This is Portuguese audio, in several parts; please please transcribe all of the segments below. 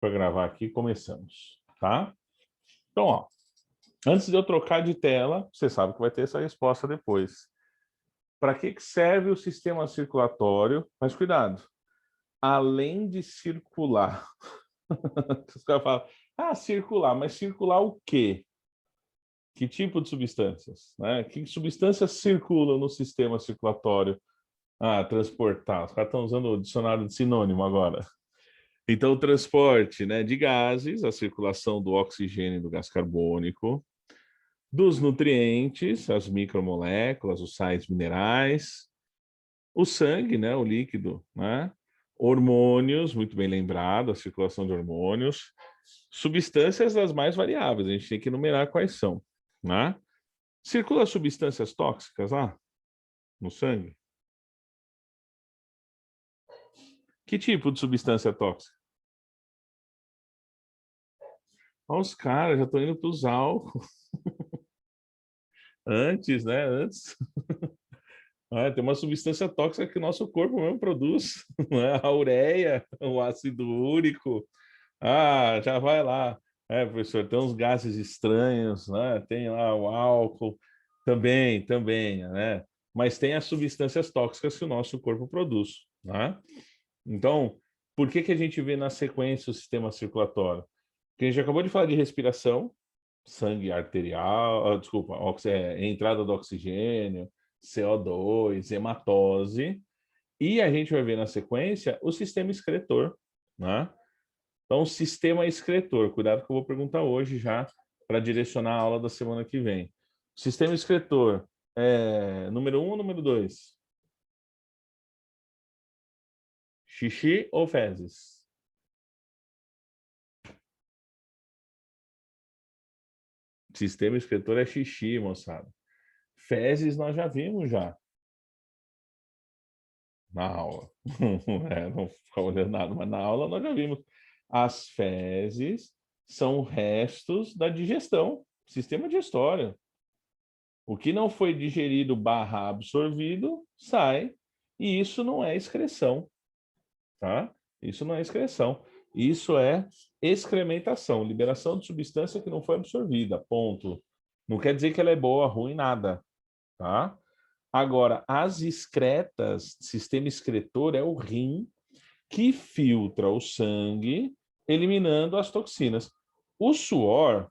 para gravar aqui, começamos, tá? Então, ó, antes de eu trocar de tela, você sabe que vai ter essa resposta depois. Para que serve o sistema circulatório? Mas cuidado, além de circular. Os caras falam, circular, mas circular o quê? Que tipo de substâncias? Né? Que substâncias circulam no sistema circulatório? Transportar. Os caras estão usando o dicionário de sinônimo agora. Então, o transporte, né, de gases, a circulação do oxigênio e do gás carbônico, dos nutrientes, as micromoléculas, os sais minerais, o sangue, né, o líquido, né, hormônios, muito bem lembrado, a circulação de hormônios, substâncias das mais variáveis, a gente tem que enumerar quais são, né? Circula substâncias tóxicas lá no sangue? Que tipo de substância tóxica? Olha os caras, já estão indo para os álcool. Antes, né? Antes. Tem uma substância tóxica que o nosso corpo mesmo produz. Né? A ureia, o ácido úrico. Já vai lá. Professor, tem uns gases estranhos, né? Tem lá o álcool. Também, né? Mas tem as substâncias tóxicas que o nosso corpo produz, né? Então, por que a gente vê na sequência o sistema circulatório? Porque a gente acabou de falar de respiração, sangue arterial, desculpa, entrada do oxigênio, CO2, hematose, e a gente vai ver na sequência o sistema excretor, né? Então, o sistema excretor, cuidado que eu vou perguntar hoje já para direcionar a aula da semana que vem. O sistema excretor é número 1 ou número 2? Xixi ou fezes? Sistema excretor é xixi, moçada. Fezes nós já vimos já na aula. Não ficar olhando nada, mas na aula nós já vimos. As fezes são restos da digestão, sistema digestório. O que não foi digerido barra absorvido, sai. E isso não é excreção, tá? Isso não é excreção. Isso é excrementação, liberação de substância que não foi absorvida, ponto. Não quer dizer que ela é boa, ruim, nada, tá? Agora, as excretas, sistema excretor é o rim que filtra o sangue, eliminando as toxinas. O suor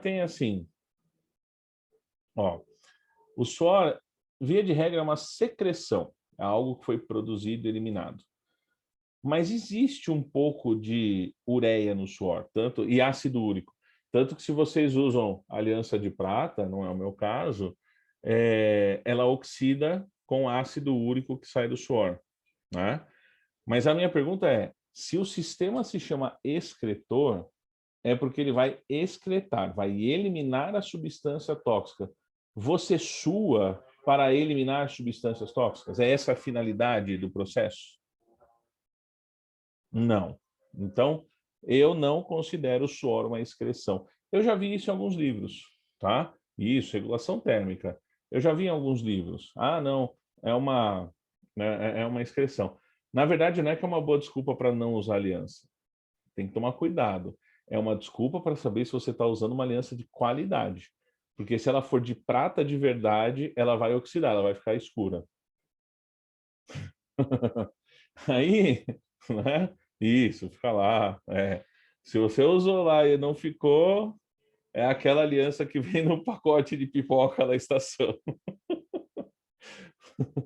tem assim, ó, o suor, via de regra, é uma secreção, é algo que foi produzido e eliminado. Mas existe um pouco de ureia no suor, e ácido úrico. Tanto que se vocês usam aliança de prata, não é o meu caso, ela oxida com ácido úrico que sai do suor, né? Mas a minha pergunta é, se o sistema se chama excretor, é porque ele vai excretar, vai eliminar a substância tóxica. Você sua para eliminar substâncias tóxicas? É essa a finalidade do processo? Não. Então, eu não considero o suor uma excreção. Eu já vi isso em alguns livros, tá? Isso, regulação térmica. Eu já vi em alguns livros. Não, é uma excreção. Na verdade, não é que é uma boa desculpa para não usar aliança. Tem que tomar cuidado. É uma desculpa para saber se você está usando uma aliança de qualidade. Porque se ela for de prata de verdade, ela vai oxidar, ela vai ficar escura. Aí, né? Isso, fica lá. Se você usou lá e não ficou, é aquela aliança que vem no pacote de pipoca da estação.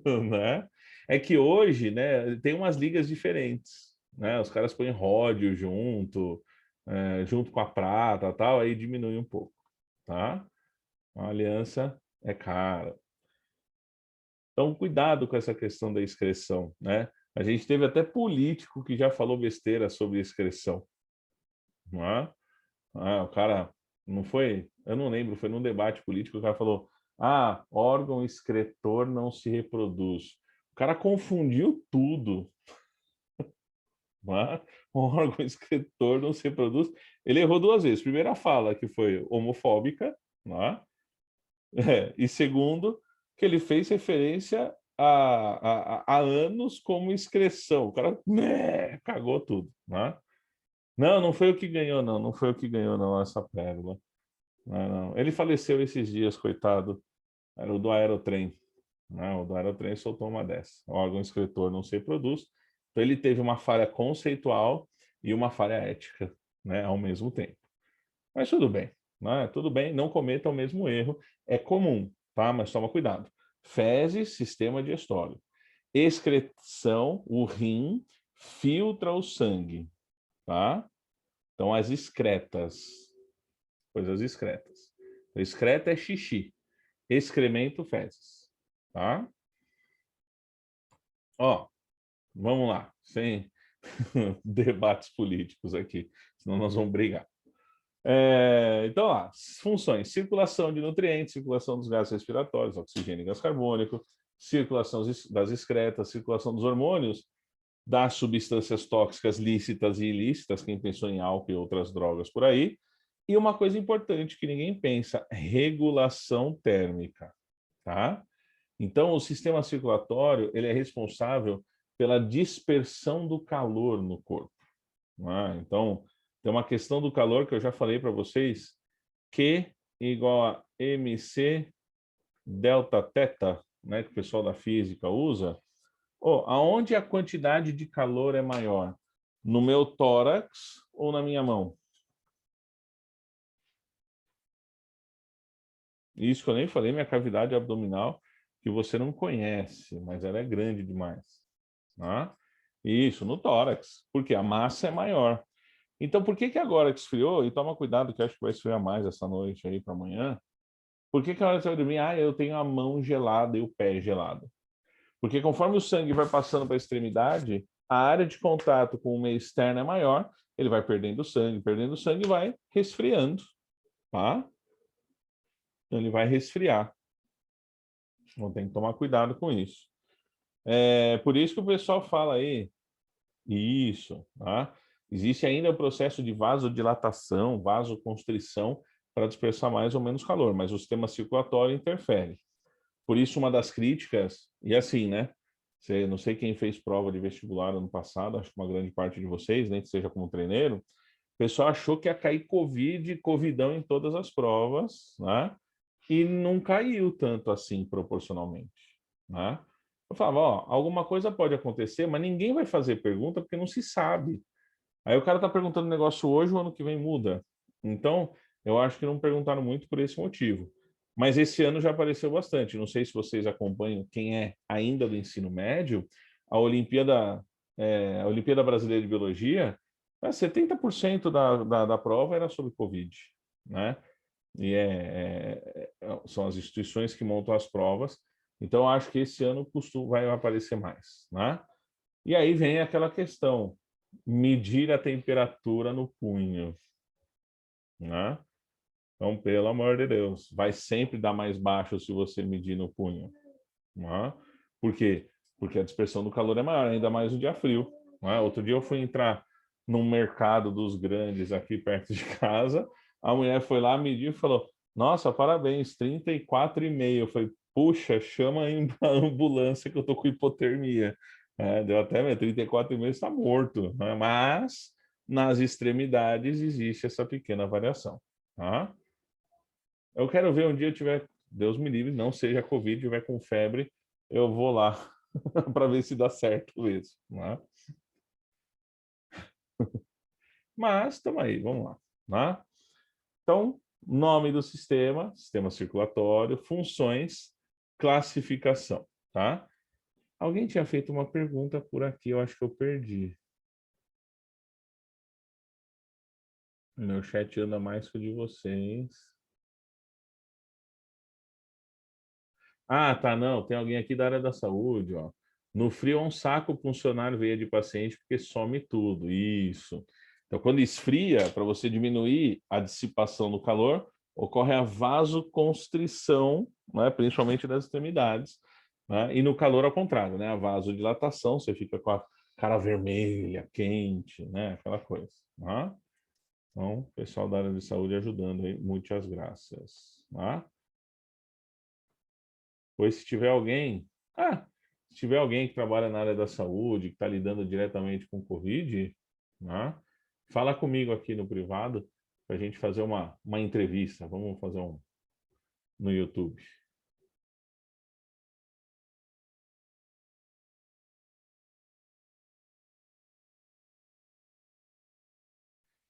Né? É que hoje, né, tem umas ligas diferentes, né? Os caras põem ródio junto com a prata, tal, aí diminui um pouco, tá? A aliança é cara. Então, cuidado com essa questão da excreção, né? A gente teve até político que já falou besteira sobre excreção, não é? O cara não foi, eu não lembro, foi num debate político, o cara falou: órgão excretor não se reproduz. O cara confundiu tudo. Não é? O órgão excretor não se reproduz. Ele errou duas vezes. Primeira fala, que foi homofóbica, não é? E segundo, que ele fez referência há anos como excreção. O cara cagou tudo, né? Não, não foi o que ganhou, não. Não foi o que ganhou, não, essa pérola. Não, não. Ele faleceu esses dias, coitado. Era o do Aerotrem. Não, o do Aerotrem soltou uma dessa. O órgão inscritor não se produz. Então, ele teve uma falha conceitual e uma falha ética, né, ao mesmo tempo. Mas tudo bem, né? Tudo bem, não cometa o mesmo erro. É comum, tá? Mas toma cuidado. Fezes, sistema digestório. Excreção, o rim filtra o sangue, tá? Então, as excretas, coisas excretas. Excreta é xixi, excremento, fezes, tá? Ó, vamos lá, sem debates políticos aqui, senão nós vamos brigar. Então, lá, funções: circulação de nutrientes, circulação dos gases respiratórios, oxigênio e gás carbônico, circulação das excretas, circulação dos hormônios, das substâncias tóxicas lícitas e ilícitas, quem pensou em álcool e outras drogas por aí. E uma coisa importante que ninguém pensa: regulação térmica, tá? Então, o sistema circulatório ele é responsável pela dispersão do calor no corpo. Então, tem uma questão do calor que eu já falei para vocês, Q igual a mc delta teta, né, que o pessoal da física usa. Aonde a quantidade de calor é maior? No meu tórax ou na minha mão? Isso que eu nem falei, minha cavidade abdominal, que você não conhece, mas ela é grande demais. Tá? Isso, no tórax, porque a massa é maior. Então, por que que agora que esfriou, e toma cuidado que eu acho que vai esfriar mais essa noite aí para amanhã, por que que a hora que você vai dormir, eu tenho a mão gelada e o pé gelado? Porque conforme o sangue vai passando para a extremidade, a área de contato com o meio externo é maior, ele vai perdendo sangue e vai resfriando, tá? Então, ele vai resfriar. Então, tem que tomar cuidado com isso. É por isso que o pessoal fala aí, isso, tá? Existe ainda o processo de vasodilatação, vasoconstrição, para dispersar mais ou menos calor, mas o sistema circulatório interfere. Por isso, uma das críticas, e assim, né? Não sei quem fez prova de vestibular ano passado, acho que uma grande parte de vocês, nem que seja como treineiro, o pessoal achou que ia cair Covid, Covidão em todas as provas, né? E não caiu tanto assim proporcionalmente, né? Eu falava, alguma coisa pode acontecer, mas ninguém vai fazer pergunta porque não se sabe. Aí o cara está perguntando um negócio hoje, o ano que vem muda. Então, eu acho que não perguntaram muito por esse motivo. Mas esse ano já apareceu bastante. Não sei se vocês acompanham quem é ainda do ensino médio, a Olimpíada Brasileira de Biologia, 70% da prova era sobre Covid, né? E são as instituições que montam as provas. Então, acho que esse ano o custo vai aparecer mais, né? E aí vem aquela questão, medir a temperatura no punho, né? Então, pelo amor de Deus, vai sempre dar mais baixo se você medir no punho, né? Por quê? Porque a dispersão do calor é maior, ainda mais no dia frio, né? Outro dia eu fui entrar num mercado dos grandes aqui perto de casa, a mulher foi lá, mediu e falou, nossa, parabéns, 34,5. Eu falei, puxa, chama a ambulância que eu tô com hipotermia. Deu até 34,5, está morto, né? Mas nas extremidades existe essa pequena variação, tá? Eu quero ver um dia eu tiver, Deus me livre, não seja Covid, tiver com febre, eu vou lá para ver se dá certo isso, né? Mas estamos aí, vamos lá, né? Então, nome do sistema, sistema circulatório, funções, classificação, tá? Alguém tinha feito uma pergunta por aqui, eu acho que eu perdi. Meu chat anda mais que o de vocês. Ah, tá, não. Tem alguém aqui da área da saúde, ó. No frio é um saco funcionar veia de paciente porque some tudo. Isso. Então, quando esfria, para você diminuir a dissipação do calor, ocorre a vasoconstrição, né, principalmente das extremidades, né? E no calor, ao contrário, né? A vasodilatação, você fica com a cara vermelha, quente, né? Aquela coisa, né? Então, pessoal da área de saúde ajudando aí, muitas graças, né? Pois se tiver alguém que trabalha na área da saúde, que está lidando diretamente com o Covid, né, Fala comigo aqui no privado para a gente fazer uma entrevista. Vamos fazer no YouTube.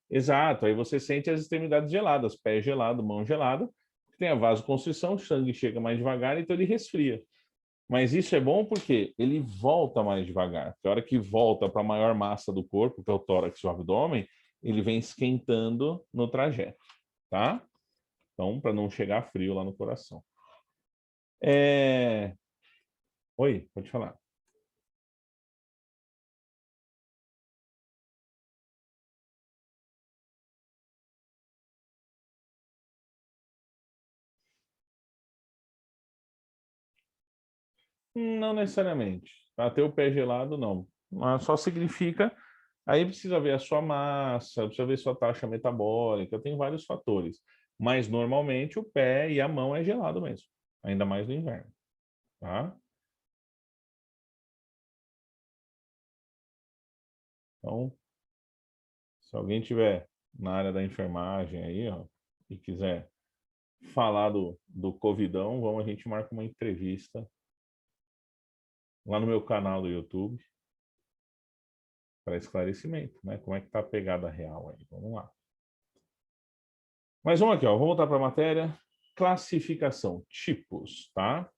Exato, aí você sente as extremidades geladas, pé gelado, mão gelada, tem a vasoconstrição, o sangue chega mais devagar, então ele resfria. Mas isso é bom porque ele volta mais devagar. A hora que volta para a maior massa do corpo, que é o tórax e o abdômen, ele vem esquentando no trajeto, tá? Então, para não chegar frio lá no coração. Oi, pode falar. Não necessariamente. Tá? Ter o pé gelado, não. Mas só significa. Aí precisa ver a sua massa, precisa ver sua taxa metabólica, tem vários fatores. Mas normalmente o pé e a mão é gelado mesmo, ainda mais no inverno, tá? Então, se alguém tiver na área da enfermagem aí, ó, e quiser falar do Covidão, vamos, a gente marca uma entrevista lá no meu canal do YouTube para esclarecimento, né? Como é que tá a pegada real aí? Vamos lá. Mas vamos aqui, ó, vamos voltar para a matéria. Classificação, tipos, tá?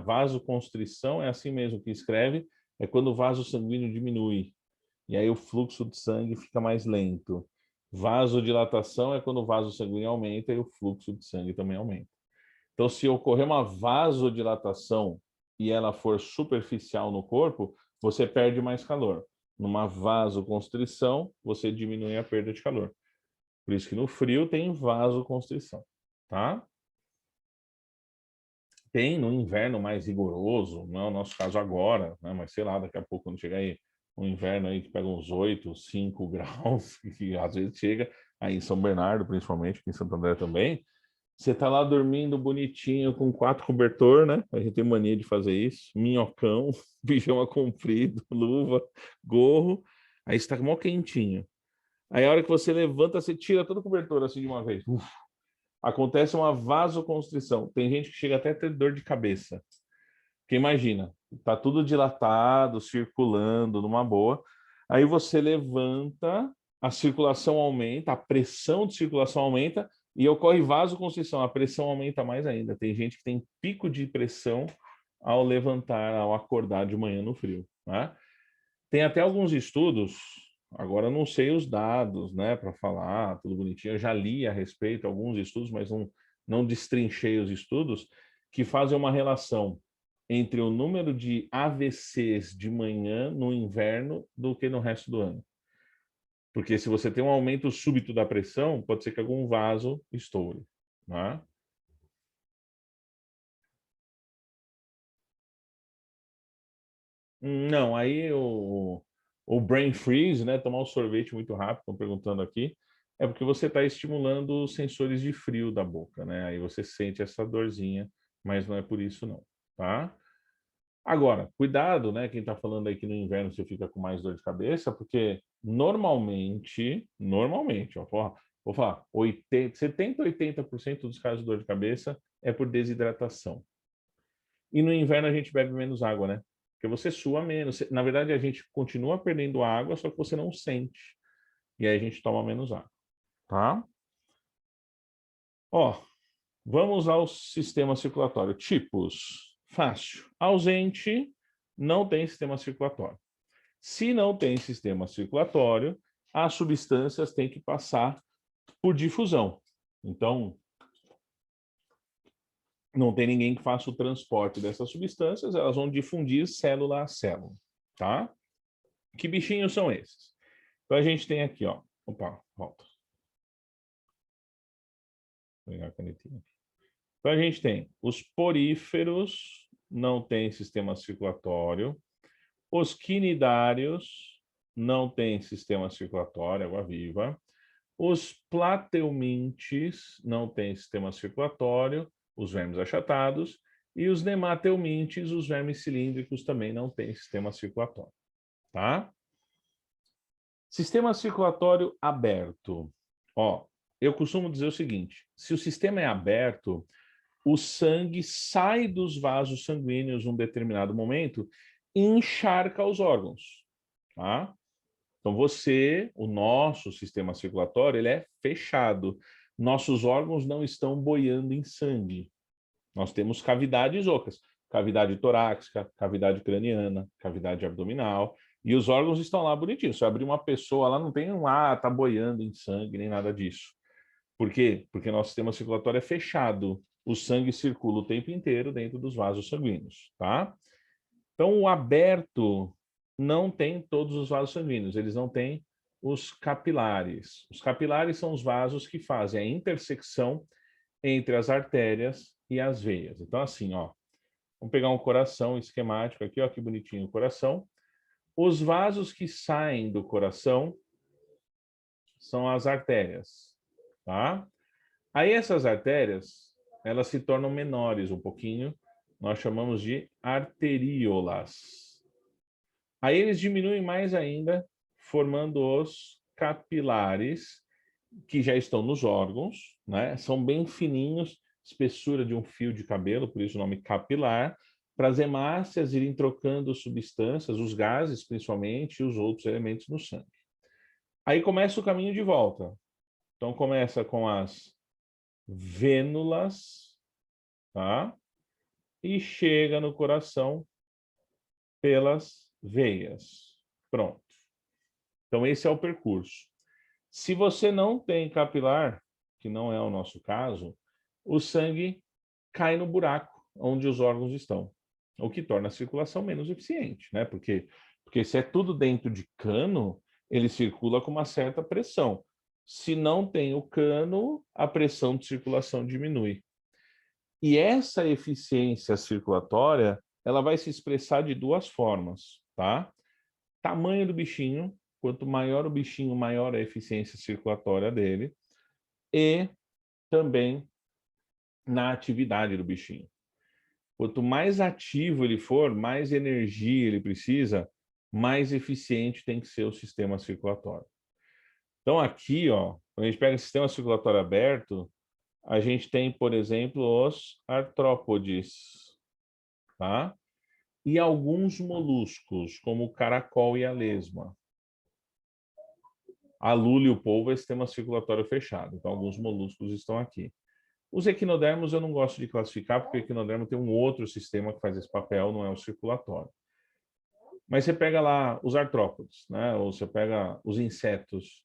Vasoconstrição é assim mesmo que escreve, é quando o vaso sanguíneo diminui, e aí o fluxo de sangue fica mais lento. Vasodilatação é quando o vaso sanguíneo aumenta e o fluxo de sangue também aumenta. Então, se ocorrer uma vasodilatação e ela for superficial no corpo, você perde mais calor. Numa vasoconstrição, você diminui a perda de calor. Por isso que no frio tem vasoconstrição, tá? Tem no inverno mais rigoroso, não é o nosso caso agora, né? Mas sei lá, daqui a pouco quando chegar aí um inverno aí que pega uns 8, 5 graus, que às vezes chega, aí em São Bernardo principalmente, aqui em Santo André também, você tá lá dormindo bonitinho com 4 cobertor, né? A gente tem mania de fazer isso, minhocão, pijama comprido, luva, gorro, aí você tá mó quentinho. Aí a hora que você levanta, você tira todo o cobertor assim de uma vez. Acontece uma vasoconstrição. Tem gente que chega até a ter dor de cabeça. Porque imagina, tá tudo dilatado, circulando numa boa. Aí você levanta, a circulação aumenta, a pressão de circulação aumenta e ocorre vasoconstrição. A pressão aumenta mais ainda. Tem gente que tem pico de pressão ao levantar, ao acordar de manhã no frio, né? Tem até alguns estudos, agora eu não sei os dados, né, para falar, tudo bonitinho. Eu já li a respeito alguns estudos, mas não destrinchei os estudos, que fazem uma relação entre o número de AVCs de manhã no inverno do que no resto do ano. Porque se você tem um aumento súbito da pressão, pode ser que algum vaso estoure, né? Não, aí o brain freeze, né? Tomar um sorvete muito rápido, estão perguntando aqui, é porque você está estimulando os sensores de frio da boca, né? Aí você sente essa dorzinha, mas não é por isso não, tá? Agora, cuidado, né? Quem está falando aí que no inverno você fica com mais dor de cabeça, porque normalmente, ó, vou falar, 80, 70, 80% dos casos de dor de cabeça é por desidratação. E no inverno a gente bebe menos água, né? Porque você sua menos. Na verdade, a gente continua perdendo água, só que você não sente. E aí a gente toma menos água, tá? Ó, vamos ao sistema circulatório. Tipos. Fácil. Ausente, não tem sistema circulatório. Se não tem sistema circulatório, as substâncias têm que passar por difusão. Então, não tem ninguém que faça o transporte dessas substâncias, elas vão difundir célula a célula, tá? Que bichinhos são esses? Então a gente tem aqui, ó. Opa, volta. Vou pegar a canetinha aqui. Então a gente tem os poríferos, não tem sistema circulatório. Os quinidários, não tem sistema circulatório, água viva. Os plateumintes, não tem sistema circulatório, os vermes achatados. E os nemateumintes, os vermes cilíndricos, também não tem sistema circulatório, tá? Sistema circulatório aberto. Ó, eu costumo dizer o seguinte, se o sistema é aberto, o sangue sai dos vasos sanguíneos num determinado momento e encharca os órgãos, tá? Então o nosso sistema circulatório, ele é fechado. Nossos órgãos não estão boiando em sangue. Nós temos cavidades ocas, cavidade torácica, cavidade craniana, cavidade abdominal, e os órgãos estão lá bonitinhos. Se eu abrir uma pessoa, lá não tem tá boiando em sangue, nem nada disso. Por quê? Porque nosso sistema circulatório é fechado. O sangue circula o tempo inteiro dentro dos vasos sanguíneos, tá? Então, o aberto não tem todos os vasos sanguíneos, eles não têm os capilares. Os capilares são os vasos que fazem a intersecção entre as artérias e as veias. Então, assim, ó, vamos pegar um coração esquemático aqui, ó, que bonitinho o coração. Os vasos que saem do coração são as artérias, tá? Aí essas artérias, elas se tornam menores um pouquinho, nós chamamos de arteríolas. Aí eles diminuem mais ainda, formando os capilares, que já estão nos órgãos, né? São bem fininhos, espessura de um fio de cabelo, por isso o nome capilar, para as hemácias irem trocando substâncias, os gases principalmente, e os outros elementos no sangue. Aí começa o caminho de volta. Então começa com as vênulas, tá? E chega no coração pelas veias. Pronto. Então esse é o percurso. Se você não tem capilar, que não é o nosso caso, o sangue cai no buraco onde os órgãos estão, o que torna a circulação menos eficiente, né? Porque se é tudo dentro de cano, ele circula com uma certa pressão. Se não tem o cano, a pressão de circulação diminui. E essa eficiência circulatória, ela vai se expressar de duas formas, tá? Tamanho do bichinho, quanto maior o bichinho, maior a eficiência circulatória dele, e também na atividade do bichinho. Quanto mais ativo ele for, mais energia ele precisa, mais eficiente tem que ser o sistema circulatório. Então aqui, ó, quando a gente pega o sistema circulatório aberto, a gente tem, por exemplo, os artrópodes, tá? E alguns moluscos, como o caracol e a lesma. A lula e o polvo é sistema circulatório fechado, então alguns moluscos estão aqui. Os equinodermos eu não gosto de classificar, porque o equinodermo tem um outro sistema que faz esse papel, não é o circulatório. Mas você pega lá os artrópodes, né? Ou você pega os insetos,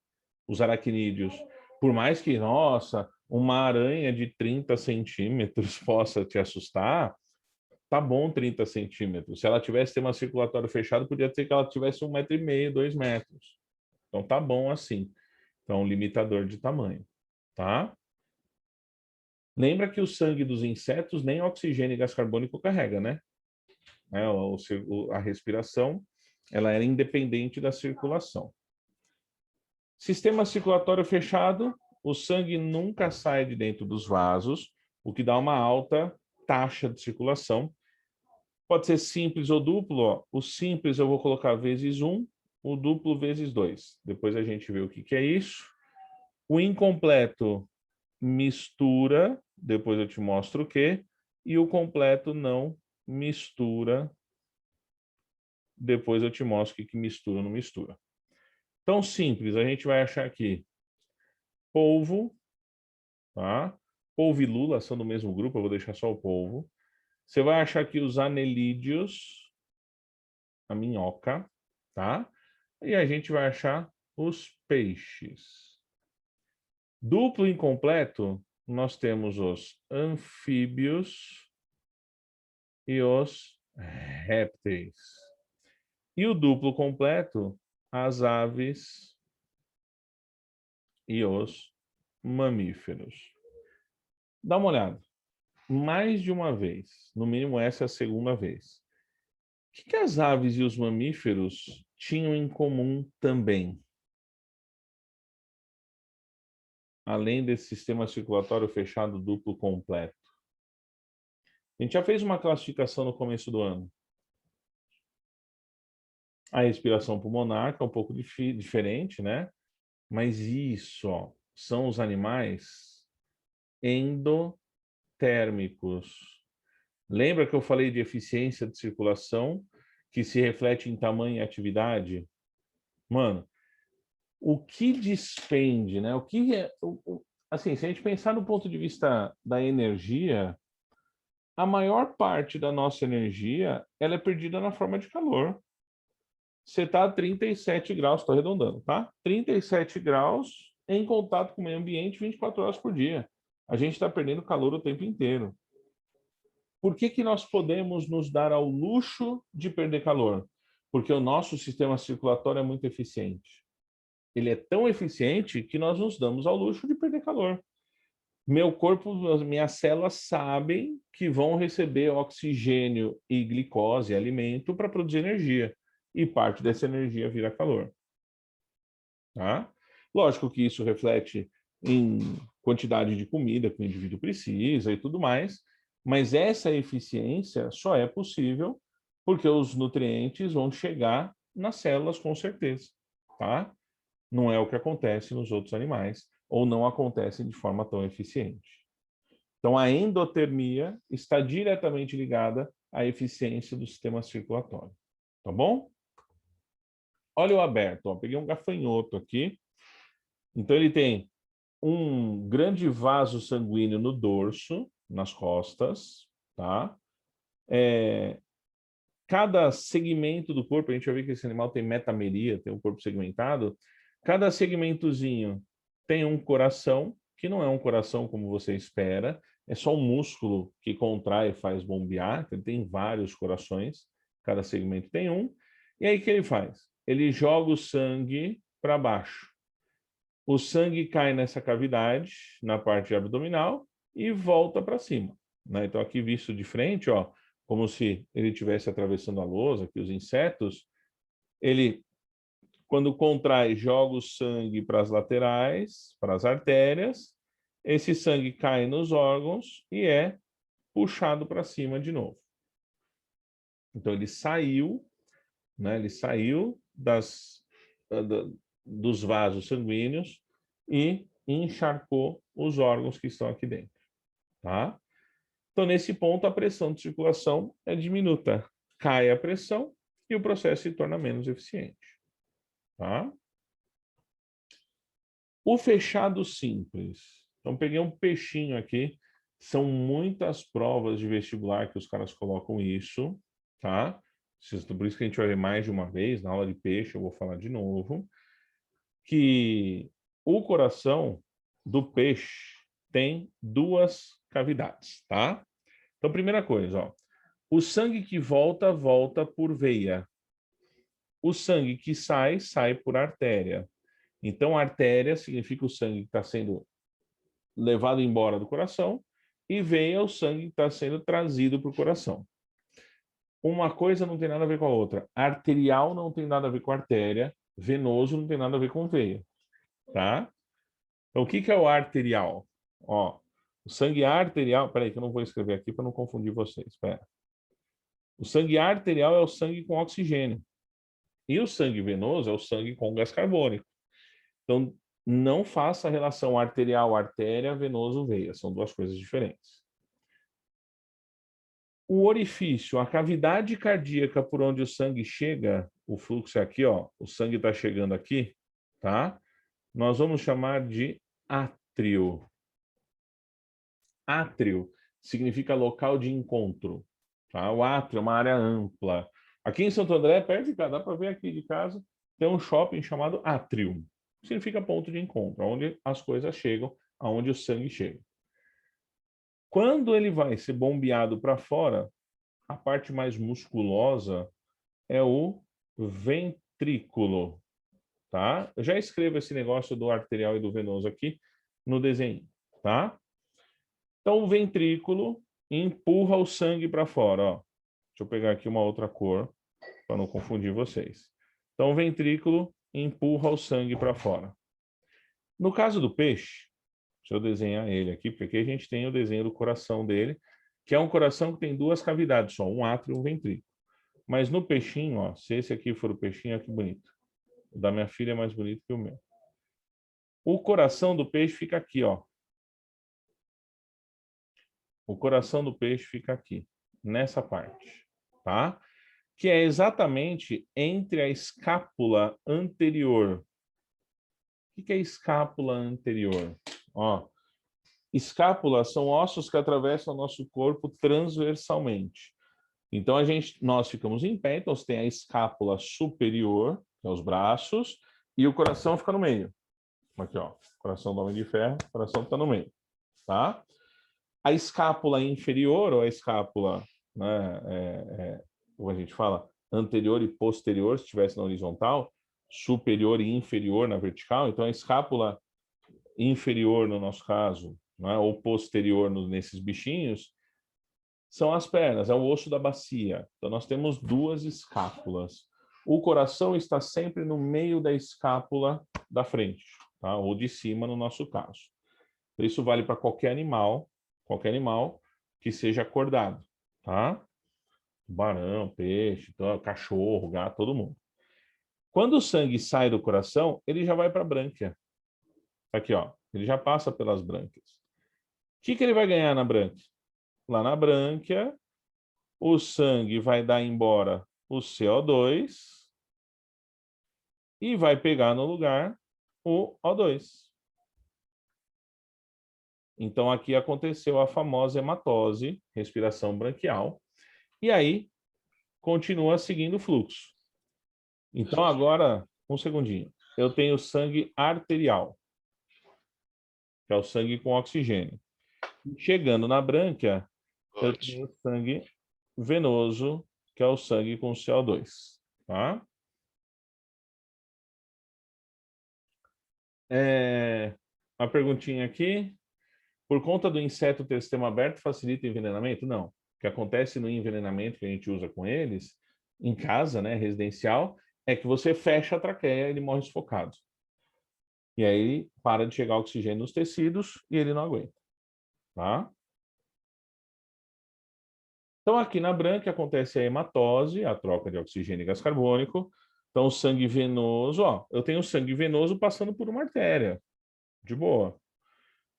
os aracnídeos. Por mais que, nossa, uma aranha de 30 centímetros possa te assustar, tá bom 30 centímetros. Se ela tivesse sistema circulatório fechado, podia ter que ela tivesse 1,5 m, 2 metros. Então tá bom assim. Então, um limitador de tamanho, tá? Lembra que o sangue dos insetos nem oxigênio e gás carbônico carrega, né? A respiração, ela era independente da circulação. Sistema circulatório fechado, o sangue nunca sai de dentro dos vasos, o que dá uma alta taxa de circulação. Pode ser simples ou duplo, ó. O simples eu vou colocar vezes 1, o duplo vezes 2. Depois a gente vê o que é isso. O incompleto mistura, depois eu te mostro o que, e o completo não mistura, depois eu te mostro o que mistura ou não mistura. Então, simples, a gente vai achar aqui polvo, tá? Polvo e lula são do mesmo grupo, eu vou deixar só o polvo. Você vai achar aqui os anelídeos, a minhoca, tá? E a gente vai achar os peixes. Duplo incompleto, nós temos os anfíbios e os répteis. E o duplo completo, as aves e os mamíferos. Dá uma olhada. Mais de uma vez, no mínimo essa é a segunda vez. O que as aves e os mamíferos tinham em comum também? Além desse sistema circulatório fechado duplo completo. A gente já fez uma classificação no começo do ano. A respiração pulmonar, que é um pouco diferente, né? Mas isso, ó, são os animais endotérmicos. Lembra que eu falei de eficiência de circulação, que se reflete em tamanho e atividade? Mano, o que despende, né? O que é, assim, se a gente pensar no ponto de vista da energia, a maior parte da nossa energia, ela é perdida na forma de calor. Você está a 37 graus, estou arredondando, tá? 37 graus em contato com o meio ambiente 24 horas por dia. A gente está perdendo calor o tempo inteiro. Por que que nós podemos nos dar ao luxo de perder calor? Porque o nosso sistema circulatório é muito eficiente. Ele é tão eficiente que nós nos damos ao luxo de perder calor. Meu corpo, minhas células sabem que vão receber oxigênio e glicose, alimento, para produzir energia. E parte dessa energia vira calor. Tá? Lógico que isso reflete em quantidade de comida que o indivíduo precisa e tudo mais, mas essa eficiência só é possível porque os nutrientes vão chegar nas células com certeza, tá? Não é o que acontece nos outros animais, ou não acontece de forma tão eficiente. Então, a endotermia está diretamente ligada à eficiência do sistema circulatório. Tá bom? Olha o aberto, ó. Peguei um gafanhoto aqui. Então, ele tem um grande vaso sanguíneo no dorso, nas costas, tá? Cada segmento do corpo, a gente vai ver que esse animal tem metameria, tem um corpo segmentado. Cada segmentozinho tem um coração, que não é um coração como você espera, é só um músculo que contrai e faz bombear, ele tem vários corações, cada segmento tem um. E aí o que ele faz? Ele joga o sangue para baixo. O sangue cai nessa cavidade, na parte abdominal, e volta para cima. Né? Então, aqui visto de frente, ó, como se ele estivesse atravessando a lousa, aqui os insetos, ele, quando contrai, joga o sangue para as laterais, para as artérias, esse sangue cai nos órgãos e é puxado para cima de novo. Então, ele saiu, né? Ele saiu dos vasos sanguíneos e encharcou os órgãos que estão aqui dentro, tá? Então, nesse ponto, a pressão de circulação é diminuta. Cai a pressão e o processo se torna menos eficiente, tá? O fechado simples. Então, peguei um peixinho aqui. São muitas provas de vestibular que os caras colocam isso, tá? Por isso que a gente vai ver mais de uma vez, na aula de peixe eu vou falar de novo, que o coração do peixe tem duas cavidades, tá? Então, primeira coisa, ó, o sangue que volta, volta por veia. O sangue que sai, sai por artéria. Então, artéria significa o sangue que está sendo levado embora do coração e veia o sangue que está sendo trazido para o coração. Uma coisa não tem nada a ver com a outra. Arterial não tem nada a ver com artéria, venoso não tem nada a ver com veia, tá? Então, o que que é o arterial? Ó, o sangue arterial... Peraí, que eu não vou escrever aqui para não confundir vocês. Espera. O sangue arterial é o sangue com oxigênio. E o sangue venoso é o sangue com gás carbônico. Então, não faça a relação arterial-artéria, venoso-veia. São duas coisas diferentes. O orifício, a cavidade cardíaca por onde o sangue chega, o fluxo é aqui, ó, o sangue está chegando aqui, tá? Nós vamos chamar de átrio. Átrio significa local de encontro. Tá? O átrio é uma área ampla. Aqui em Santo André, perto de cá, dá para ver aqui de casa, tem um shopping chamado Átrio. Significa ponto de encontro, onde as coisas chegam, aonde o sangue chega. Quando ele vai ser bombeado para fora, a parte mais musculosa é o ventrículo. Tá? Eu já escrevo esse negócio do arterial e do venoso aqui no desenho. Tá? Então, o ventrículo empurra o sangue para fora. Ó. Deixa eu pegar aqui uma outra cor, para não confundir vocês. Então, o ventrículo empurra o sangue para fora. No caso do peixe, deixa eu desenhar ele aqui, porque aqui a gente tem o desenho do coração dele, que é um coração que tem duas cavidades só, um átrio e um ventrículo. Mas no peixinho, ó, se esse aqui for o peixinho, olha que bonito. O da minha filha é mais bonito que o meu. O coração do peixe fica aqui, ó. O coração do peixe fica aqui, nessa parte, tá? Que é exatamente entre a escápula anterior. O que é escápula anterior? Ó, escápulas são ossos que atravessam o nosso corpo transversalmente. Então, nós ficamos em pé, então você tem a escápula superior, que é os braços, e o coração fica no meio. Aqui, ó, coração do Homem de Ferro, o coração está no meio, tá? A escápula inferior, ou a escápula, né, como a gente fala, anterior e posterior, se estivesse na horizontal, superior e inferior na vertical, então a escápula inferior, no nosso caso, né, ou posterior nesses bichinhos, são as pernas, é o osso da bacia. Então, nós temos duas escápulas. O coração está sempre no meio da escápula da frente, tá? Ou de cima, no nosso caso. Isso vale para qualquer animal que seja acordado, tá? Tubarão, peixe, cachorro, gato, todo mundo. Quando o sangue sai do coração, ele já vai para a brânquia. Aqui, ó, ele já passa pelas brânquias. O que ele vai ganhar na brânquia? Lá na brânquia, o sangue vai dar embora o CO2 e vai pegar no lugar o O2. Então, aqui aconteceu a famosa hematose, respiração branquial, e aí continua seguindo o fluxo. Então, agora, um segundinho. Eu tenho sangue arterial, que é o sangue com oxigênio. Chegando na brânquia, eu tenho sangue venoso, que é o sangue com CO2, tá? Uma perguntinha aqui. Por conta do inseto ter sistema aberto, facilita o envenenamento? Não. O que acontece no envenenamento que a gente usa com eles, em casa, né, residencial, é que você fecha a traqueia e ele morre sufocado. E aí para de chegar oxigênio nos tecidos e ele não aguenta. Tá? Então, aqui na brânquia acontece a hematose, a troca de oxigênio e gás carbônico. Então, o sangue venoso, ó, eu tenho sangue venoso passando por uma artéria, de boa.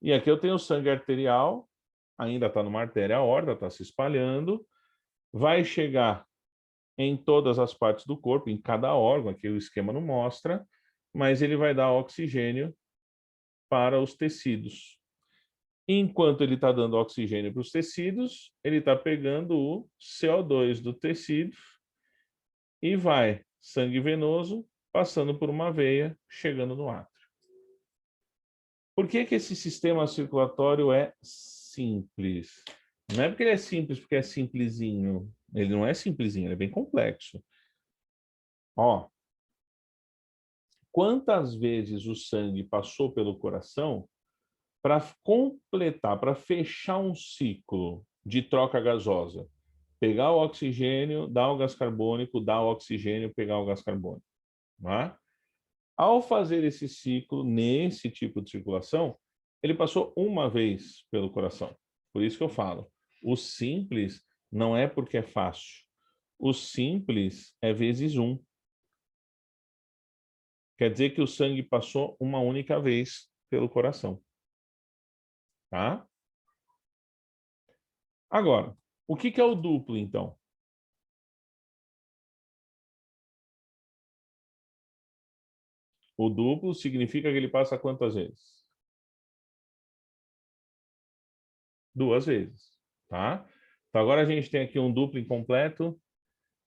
E aqui eu tenho sangue arterial, ainda está numa artéria aorta, está se espalhando, vai chegar em todas as partes do corpo, em cada órgão, aqui o esquema não mostra, mas ele vai dar oxigênio para os tecidos. Enquanto ele está dando oxigênio para os tecidos, ele está pegando o CO2 do tecido e vai, sangue venoso, passando por uma veia, chegando no átrio. Por que esse sistema circulatório é simples? Não é porque ele é simples, porque é simplesinho. Ele não é simplesinho, ele é bem complexo. Ó, quantas vezes o sangue passou pelo coração para completar, para fechar um ciclo de troca gasosa? Pegar o oxigênio, dar o gás carbônico, dar o oxigênio, pegar o gás carbônico. Né? Ao fazer esse ciclo, nesse tipo de circulação, ele passou uma vez pelo coração. Por isso que eu falo, o simples não é porque é fácil. O simples é vezes 1. Quer dizer que o sangue passou uma única vez pelo coração. Tá? Agora, o que é o duplo, então? O duplo significa que ele passa quantas vezes? 2 vezes. Tá? Então, agora a gente tem aqui um duplo incompleto,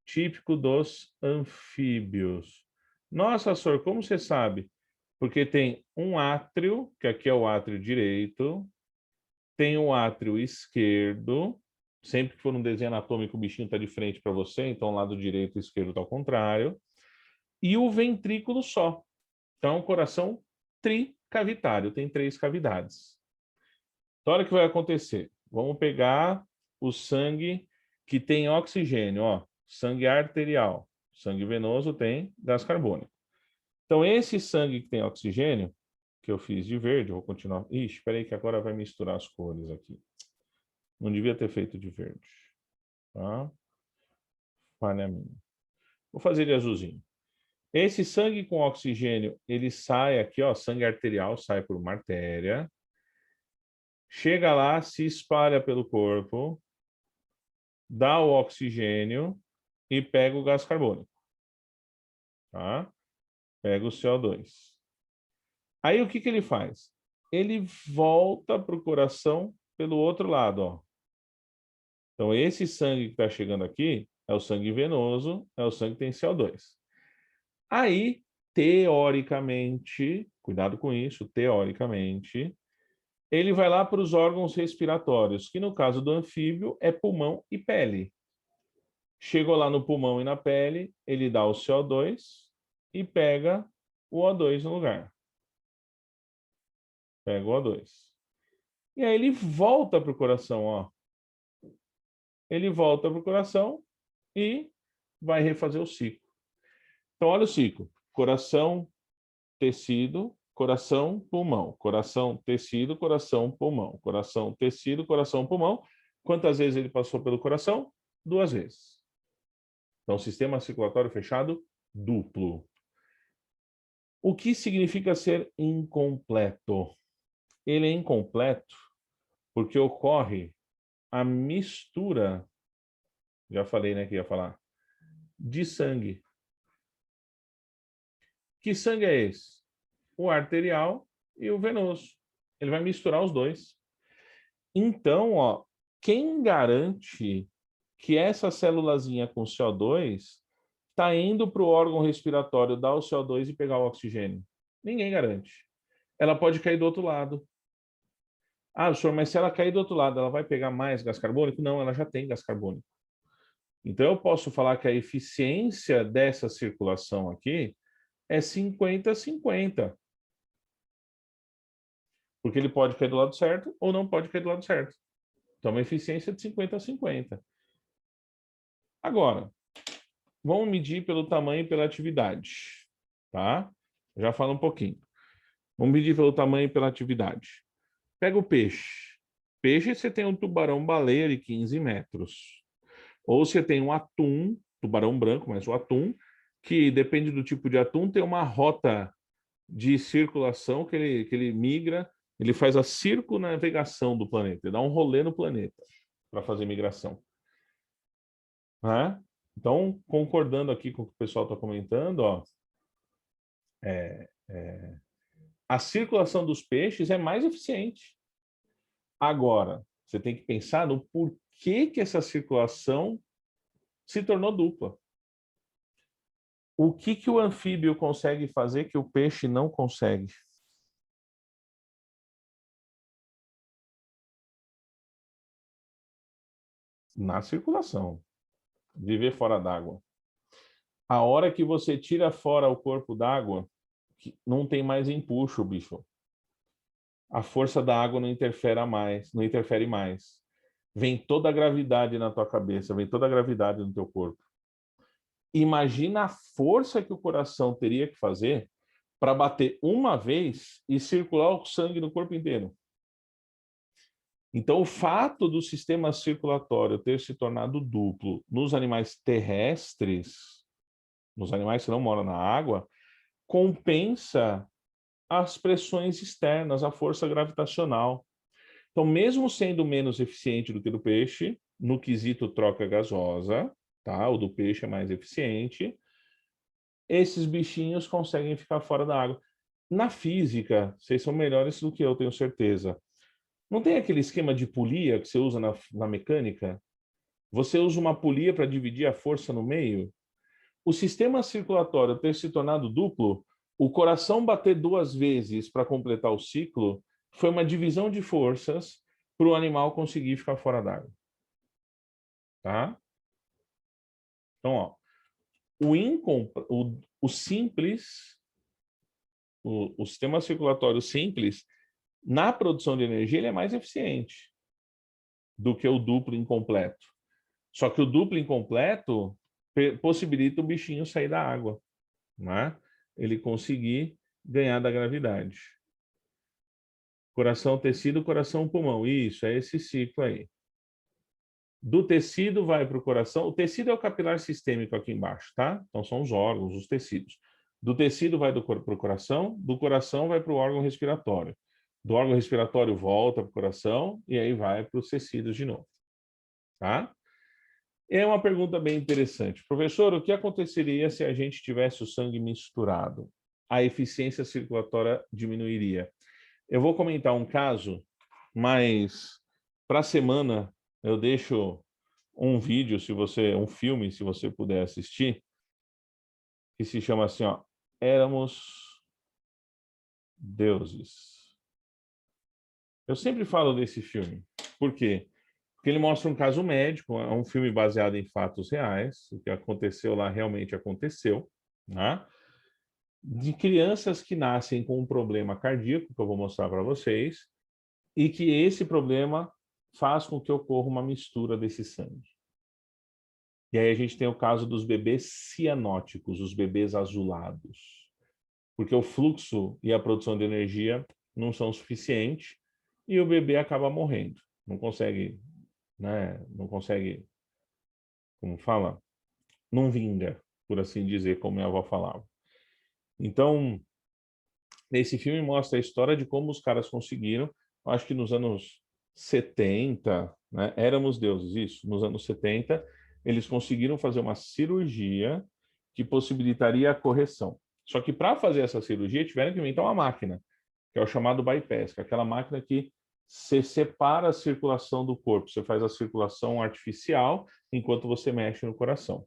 típico dos anfíbios. Nossa, senhor, como você sabe? Porque tem um átrio, que aqui é o átrio direito, tem o átrio esquerdo, sempre que for um desenho anatômico, o bichinho está de frente para você, então o lado direito e esquerdo está ao contrário, e o ventrículo só. Então, o coração tricavitário, tem 3 cavidades. Então, olha o que vai acontecer. Vamos pegar o sangue que tem oxigênio, ó, sangue arterial. Sangue venoso tem gás carbônico. Então, esse sangue que tem oxigênio, que eu fiz de verde, eu vou continuar. Ixi, espera aí que agora vai misturar as cores aqui. Não devia ter feito de verde. Tá? Falha minha. Vou fazer de azulzinho. Esse sangue com oxigênio, ele sai aqui, ó, sangue arterial, sai por uma artéria. Chega lá, se espalha pelo corpo, dá o oxigênio e pega o gás carbônico. Tá? Pega o CO2. Aí o que ele faz? Ele volta para o coração pelo outro lado, ó. Então, esse sangue que está chegando aqui é o sangue venoso, é o sangue que tem CO2. Aí, teoricamente, cuidado com isso, teoricamente, ele vai lá para os órgãos respiratórios, que no caso do anfíbio é pulmão e pele. Chegou lá no pulmão e na pele, ele dá o CO2 e pega o O2 no lugar. Pega o O2. E aí ele volta para o coração, ó. Ele volta para o coração e vai refazer o ciclo. Então, olha o ciclo. Coração, tecido, coração, pulmão. Coração, tecido, coração, pulmão. Coração, tecido, coração, pulmão. Quantas vezes ele passou pelo coração? 2 vezes. Então, sistema circulatório fechado duplo. O que significa ser incompleto? Ele é incompleto porque ocorre a mistura, já falei, né, que ia falar, de sangue. Que sangue é esse? O arterial e o venoso. Ele vai misturar os dois. Então, ó, quem garante que essa célulazinha com CO2 está indo para o órgão respiratório dar o CO2 e pegar o oxigênio? Ninguém garante. Ela pode cair do outro lado. Ah, senhor, mas se ela cair do outro lado, ela vai pegar mais gás carbônico? Não, ela já tem gás carbônico. Então, eu posso falar que a eficiência dessa circulação aqui é 50-50. Porque ele pode cair do lado certo ou não pode cair do lado certo. Então, uma eficiência de 50-50. Agora, vamos medir pelo tamanho e pela atividade. Tá? Já falo um pouquinho. Vamos medir pelo tamanho e pela atividade. Pega o peixe. Peixe, você tem um tubarão-baleia de 15 metros. Ou você tem um atum, tubarão branco, mas o atum, que depende do tipo de atum, tem uma rota de circulação que ele migra, ele faz a circunavegação do planeta, ele dá um rolê no planeta para fazer migração. Né? Então, concordando aqui com o que o pessoal está comentando, ó, a circulação dos peixes é mais eficiente. Agora, você tem que pensar no porquê que essa circulação se tornou dupla. O que o anfíbio consegue fazer que o peixe não consegue? Na circulação. Viver fora d'água. A hora que você tira fora o corpo d'água, não tem mais empuxo, bicho. A força da água não interfere mais. Vem toda a gravidade na tua cabeça, vem toda a gravidade no teu corpo. Imagina a força que o coração teria que fazer para bater uma vez e circular o sangue no corpo inteiro. Então, o fato do sistema circulatório ter se tornado duplo nos animais terrestres, nos animais que não moram na água, compensa as pressões externas, a força gravitacional. Então, mesmo sendo menos eficiente do que do peixe, no quesito troca gasosa, tá? O do peixe é mais eficiente, esses bichinhos conseguem ficar fora da água. Na física, vocês são melhores do que eu, tenho certeza. Não tem aquele esquema de polia que você usa na mecânica? Você usa uma polia para dividir a força no meio? O sistema circulatório ter se tornado duplo, o coração bater 2 vezes para completar o ciclo, foi uma divisão de forças para o animal conseguir ficar fora d'água. Tá? Então, ó, o simples, o sistema circulatório simples, na produção de energia, ele é mais eficiente do que o duplo incompleto. Só que o duplo incompleto possibilita o bichinho sair da água, né? Ele conseguir ganhar da gravidade. Coração, tecido, coração, pulmão. Isso, é esse ciclo aí. Do tecido vai para o coração. O tecido é o capilar sistêmico aqui embaixo, tá? Então são os órgãos, os tecidos. Do tecido vai para o coração, do coração vai para o órgão respiratório. Do órgão respiratório volta para o coração e aí vai para os tecidos de novo, tá? É uma pergunta bem interessante. Professor, o que aconteceria se a gente tivesse o sangue misturado? A eficiência circulatória diminuiria. Eu vou comentar um caso, mas para a semana eu deixo um vídeo, um filme, se você puder assistir, que se chama assim, ó, Éramos Deuses. Eu sempre falo desse filme. Por quê? Porque ele mostra um caso médico, é um filme baseado em fatos reais, o que aconteceu lá realmente aconteceu, né? De crianças que nascem com um problema cardíaco, que eu vou mostrar para vocês, e que esse problema faz com que ocorra uma mistura desse sangue. E aí a gente tem o caso dos bebês cianóticos, os bebês azulados, porque o fluxo e a produção de energia não são suficientes e o bebê acaba morrendo, não consegue, né? Não consegue, como fala, não vinga, por assim dizer, como minha avó falava. Então, nesse filme mostra a história de como os caras conseguiram, acho que nos anos 70, né? Éramos deuses, isso, nos anos 70, eles conseguiram fazer uma cirurgia que possibilitaria a correção. Só que para fazer essa cirurgia tiveram que inventar uma máquina, que é o chamado bypass, que é aquela máquina que você separa a circulação do corpo, você faz a circulação artificial enquanto você mexe no coração.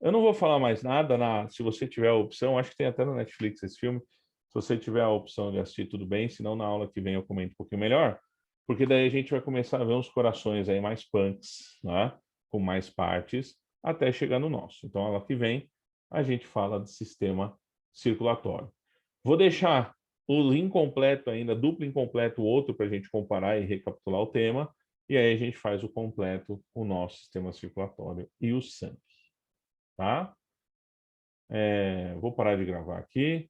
Eu não vou falar mais nada, se você tiver a opção, acho que tem até no Netflix esse filme, se você tiver a opção de assistir, tudo bem, senão na aula que vem eu comento um pouquinho melhor, porque daí a gente vai começar a ver uns corações aí mais punks, né? Com mais partes, até chegar no nosso. Então, a aula que vem, a gente fala de sistema circulatório. Vou deixar o link completo ainda, duplo incompleto, outro para a gente comparar e recapitular o tema, e aí a gente faz o completo, o nosso sistema circulatório e o sangue, tá? Vou parar de gravar aqui.